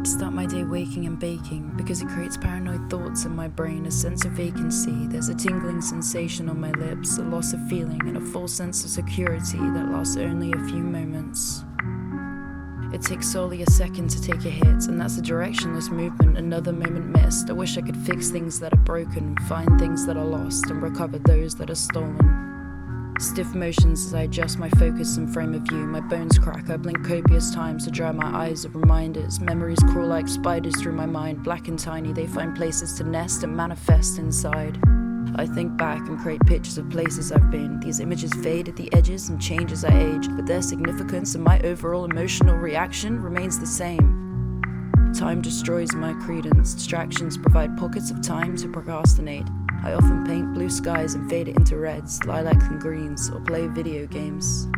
like to start my day waking and baking because it creates paranoid thoughts in my brain, a sense of vacancy. There's a tingling sensation on my lips, a loss of feeling, and a false sense of security that lasts only a few moments. It takes solely a second to take a hit, and that's a directionless movement, another moment missed. I wish I could fix things that are broken, find things that are lost, and recover those that are stolen. Stiff motions as I adjust my focus and frame of view. My bones crack, I blink copious times to dry my eyes of reminders. Memories crawl like spiders through my mind, black and tiny. They find places to nest and manifest inside. I think back and create pictures of places I've been. These images fade at the edges and change as I age, but their significance and my overall emotional reaction remains the same. Time destroys my credence. Distractions provide pockets of time to procrastinate. I often paint blue skies and fade it into reds, lilacs and greens, or play video games.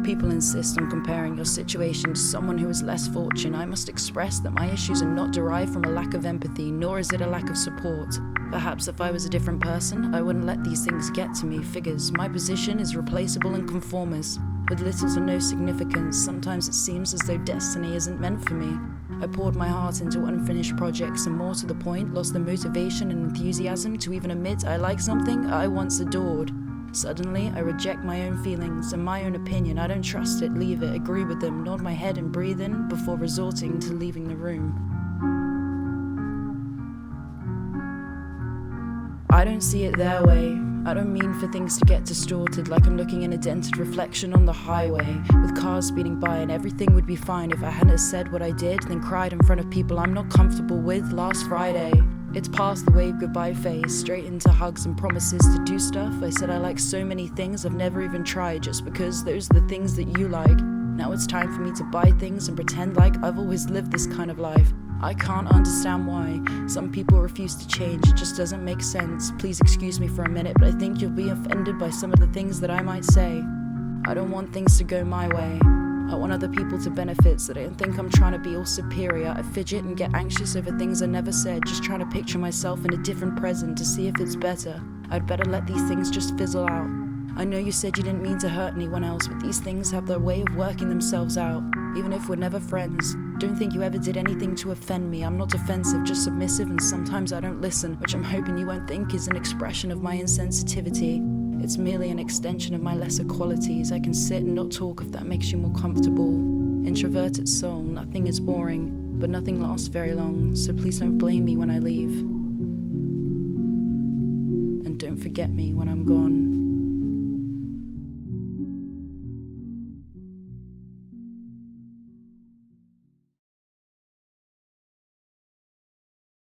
People insist on comparing your situation to someone who has less fortune. I must express that my issues are not derived from a lack of empathy, nor is it a lack of support. Perhaps if I was a different person, I wouldn't let these things get to me. Figures, my position is replaceable and conformist, with little to no significance. Sometimes it seems as though destiny isn't meant for me. I poured my heart into unfinished projects, and more to the point, lost the motivation and enthusiasm to even admit I like something I once adored. Suddenly, I reject my own feelings and my own opinion. I don't trust it, leave it, agree with them, nod my head and breathe in before resorting to leaving the room. I don't see it their way. I don't mean for things to get distorted, like I'm looking in a dented reflection on the highway, with cars speeding by, and everything would be fine if I hadn't said what I did, then cried in front of people I'm not comfortable with last Friday. It's past the wave goodbye phase, straight into hugs and promises to do stuff. I said I like so many things I've never even tried, just because those are the things that you like. Now it's time for me to buy things and pretend like I've always lived this kind of life. I can't understand why some people refuse to change. It just doesn't make sense. Please excuse me for a minute, but I think you'll be offended by some of the things that I might say. I don't want things to go my way. I want other people to benefit, so they don't think I'm trying to be all superior. I fidget and get anxious over things I never said, just trying to picture myself in a different present to see if it's better. I'd better let these things just fizzle out. I know you said you didn't mean to hurt anyone else, but these things have their way of working themselves out, even if we're never friends. Don't think you ever did anything to offend me. I'm not defensive, just submissive, and sometimes I don't listen, which I'm hoping you won't think is an expression of my insensitivity. It's merely an extension of my lesser qualities. I can sit and not talk if that makes you more comfortable. Introverted soul, nothing is boring, but nothing lasts very long, so please don't blame me when I leave. And don't forget me when I'm gone.